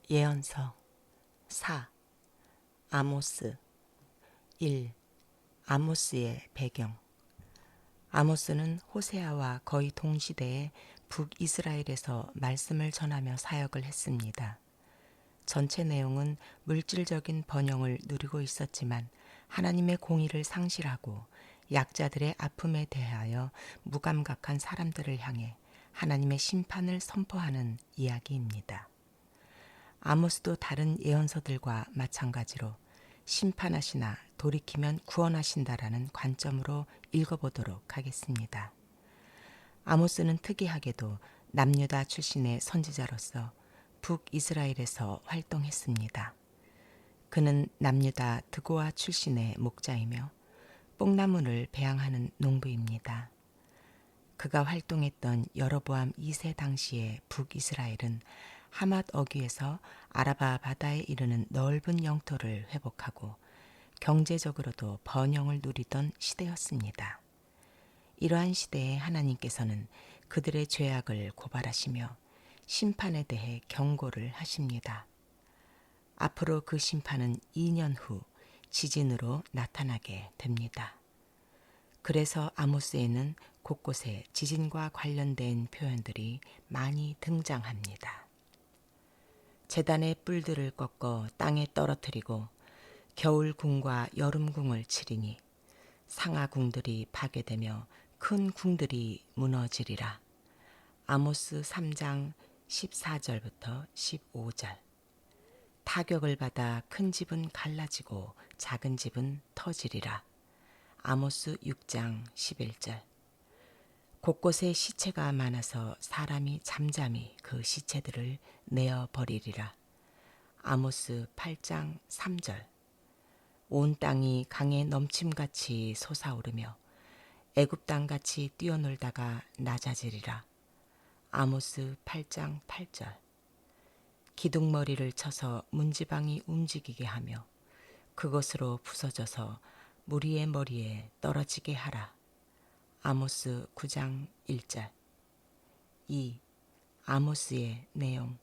예언서 4. 아모스 1. 아모스의 배경. 아모스는 호세아와 거의 동시대에 북이스라엘에서 말씀을 전하며 사역을 했습니다. 전체 내용은 물질적인 번영을 누리고 있었지만 하나님의 공의를 상실하고 약자들의 아픔에 대하여 무감각한 사람들을 향해 하나님의 심판을 선포하는 이야기입니다. 아모스도 다른 예언서들과 마찬가지로 심판하시나 돌이키면 구원하신다라는 관점으로 읽어보도록 하겠습니다. 아모스는 특이하게도 남유다 출신의 선지자로서 북이스라엘에서 활동했습니다. 그는 남유다 드고아 출신의 목자이며 뽕나무를 배양하는 농부입니다. 그가 활동했던 여로보암 2세 당시의 북이스라엘은 하맛 어귀에서 아라바 바다에 이르는 넓은 영토를 회복하고 경제적으로도 번영을 누리던 시대였습니다. 이러한 시대에 하나님께서는 그들의 죄악을 고발하시며 심판에 대해 경고를 하십니다. 앞으로 그 심판은 2년 후 지진으로 나타나게 됩니다. 그래서 아모스에는 곳곳에 지진과 관련된 표현들이 많이 등장합니다. 제단의 뿔들을 꺾어 땅에 떨어뜨리고 겨울궁과 여름궁을 치리니 상하궁들이 파괴되며 큰 궁들이 무너지리라. 아모스 3장 14절부터 15절. 타격을 받아 큰 집은 갈라지고 작은 집은 터지리라. 아모스 6장 11절. 곳곳에 시체가 많아서 사람이 잠잠히 그 시체들을 내어버리리라. 아모스 8장 3절. 온 땅이 강에 넘침같이 솟아오르며 애굽 땅같이 뛰어놀다가 낮아지리라. 아모스 8장 8절. 기둥머리를 쳐서 문지방이 움직이게 하며 그것으로 부서져서 무리의 머리에 떨어지게 하라. 아모스 9장 1절. 2. 아모스의 내용.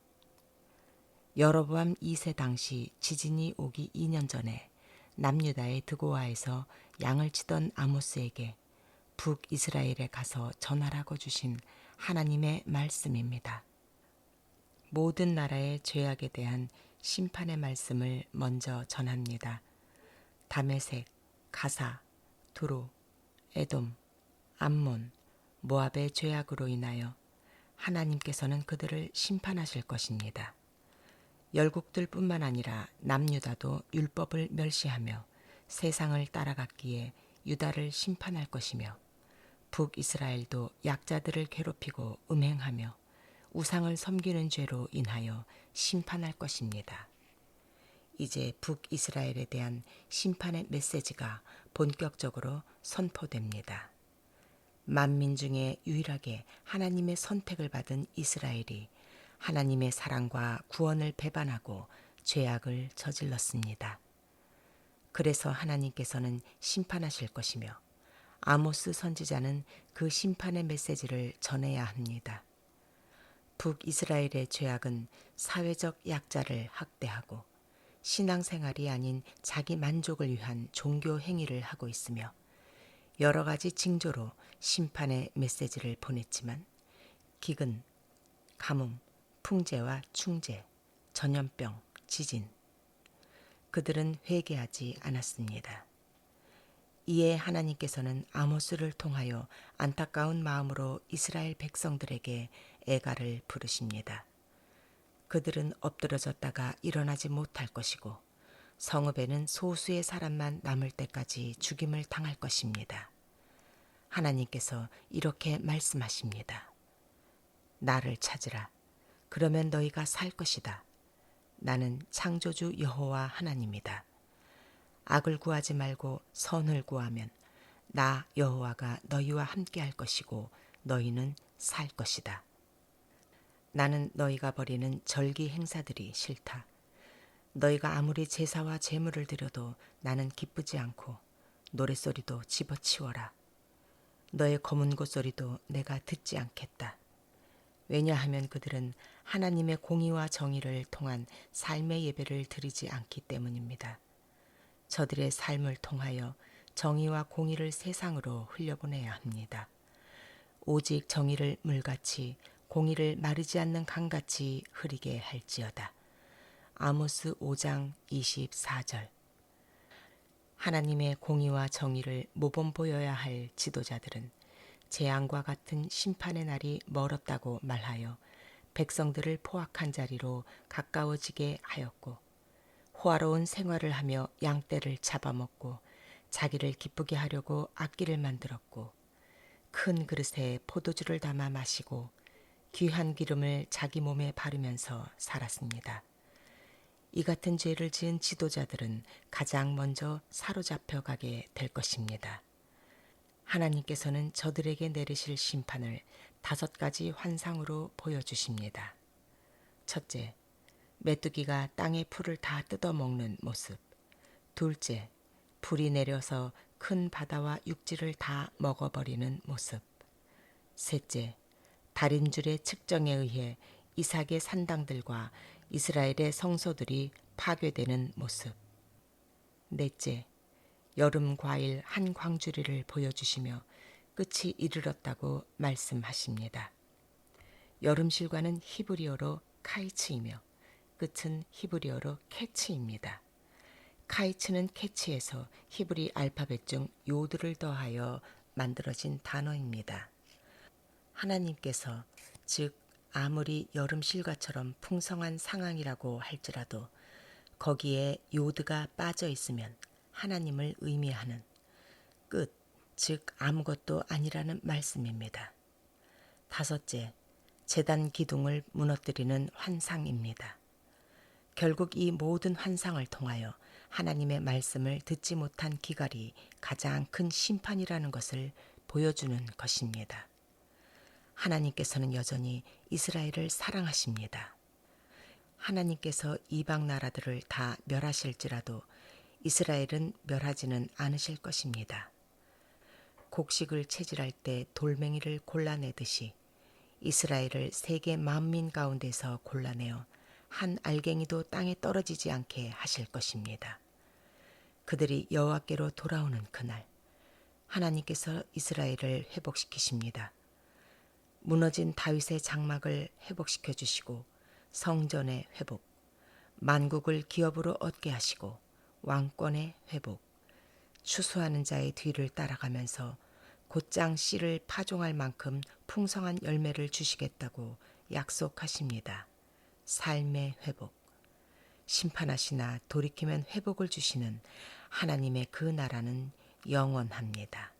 여로보암 2세 당시 지진이 오기 2년 전에 남유다의 드고아에서 양을 치던 아모스에게 북이스라엘에 가서 전하라고 주신 하나님의 말씀입니다. 모든 나라의 죄악에 대한 심판의 말씀을 먼저 전합니다. 다메섹, 가사, 두로, 에돔, 암몬, 모압의 죄악으로 인하여 하나님께서는 그들을 심판하실 것입니다. 열국들뿐만 아니라 남유다도 율법을 멸시하며 세상을 따라갔기에 유다를 심판할 것이며 북이스라엘도 약자들을 괴롭히고 음행하며 우상을 섬기는 죄로 인하여 심판할 것입니다. 이제 북이스라엘에 대한 심판의 메시지가 본격적으로 선포됩니다. 만민 중에 유일하게 하나님의 선택을 받은 이스라엘이 하나님의 사랑과 구원을 배반하고 죄악을 저질렀습니다. 그래서 하나님께서는 심판하실 것이며 아모스 선지자는 그 심판의 메시지를 전해야 합니다. 북이스라엘의 죄악은 사회적 약자를 학대하고 신앙생활이 아닌 자기 만족을 위한 종교 행위를 하고 있으며 여러 가지 징조로 심판의 메시지를 보냈지만 기근, 가뭄, 풍재와 충재, 전염병, 지진. 그들은 회개하지 않았습니다. 이에 하나님께서는 아모스를 통하여 안타까운 마음으로 이스라엘 백성들에게 애가를 부르십니다. 그들은 엎드러졌다가 일어나지 못할 것이고 성읍에는 소수의 사람만 남을 때까지 죽임을 당할 것입니다. 하나님께서 이렇게 말씀하십니다. 나를 찾으라. 그러면 너희가 살 것이다. 나는 창조주 여호와 하나님이다. 악을 구하지 말고 선을 구하면 나 여호와가 너희와 함께 할 것이고 너희는 살 것이다. 나는 너희가 벌이는 절기 행사들이 싫다. 너희가 아무리 제사와 제물을 드려도 나는 기쁘지 않고 노랫소리도 집어치워라. 너의 검은 고소리도 내가 듣지 않겠다. 왜냐하면 그들은 하나님의 공의와 정의를 통한 삶의 예배를 드리지 않기 때문입니다. 저들의 삶을 통하여 정의와 공의를 세상으로 흘려보내야 합니다. 오직 정의를 물같이 공의를 마르지 않는 강같이 흐리게 할지어다. 아모스 5장 24절. 하나님의 공의와 정의를 모범 보여야 할 지도자들은 재앙과 같은 심판의 날이 멀었다고 말하여 백성들을 포악한 자리로 가까워지게 하였고, 호화로운 생활을 하며 양떼를 잡아먹고 자기를 기쁘게 하려고 악기를 만들었고, 큰 그릇에 포도주를 담아 마시고 귀한 기름을 자기 몸에 바르면서 살았습니다. 이 같은 죄를 지은 지도자들은 가장 먼저 사로잡혀 가게 될 것입니다. 하나님께서는 저들에게 내리실 심판을 5가지 환상으로 보여주십니다. 첫째, 메뚜기가 땅의 풀을 다 뜯어먹는 모습. 둘째, 불이 내려서 큰 바다와 육지를 다 먹어버리는 모습. 셋째, 달인줄의 측정에 의해 이삭의 산당들과 이스라엘의 성소들이 파괴되는 모습. 넷째, 여름 과일 한 광주리를 보여주시며 끝이 이르렀다고 말씀하십니다. 여름실과는 히브리어로 카이츠이며 끝은 히브리어로 캐치입니다. 카이츠는 캐치에서 히브리 알파벳 중 요드를 더하여 만들어진 단어입니다. 하나님께서 즉 아무리 여름실과처럼 풍성한 상황이라고 할지라도 거기에 요드가 빠져 있으면 하나님을 의미하는 끝, 즉 아무것도 아니라는 말씀입니다. 다섯째, 제단 기둥을 무너뜨리는 환상입니다. 결국 이 모든 환상을 통하여 하나님의 말씀을 듣지 못한 기갈이 가장 큰 심판이라는 것을 보여주는 것입니다. 하나님께서는 여전히 이스라엘을 사랑하십니다. 하나님께서 이방 나라들을 다 멸하실지라도 이스라엘은 멸하지는 않으실 것입니다. 곡식을 채질할 때 돌멩이를 골라내듯이 이스라엘을 세계 만민 가운데서 골라내어 한 알갱이도 땅에 떨어지지 않게 하실 것입니다. 그들이 여호와께로 돌아오는 그날 하나님께서 이스라엘을 회복시키십니다. 무너진 다윗의 장막을 회복시켜 주시고 성전의 회복, 만국을 기업으로 얻게 하시고 왕권의 회복, 추수하는 자의 뒤를 따라가면서 곧장 씨를 파종할 만큼 풍성한 열매를 주시겠다고 약속하십니다. 삶의 회복, 심판하시나 돌이키면 회복을 주시는 하나님의 그 나라는 영원합니다.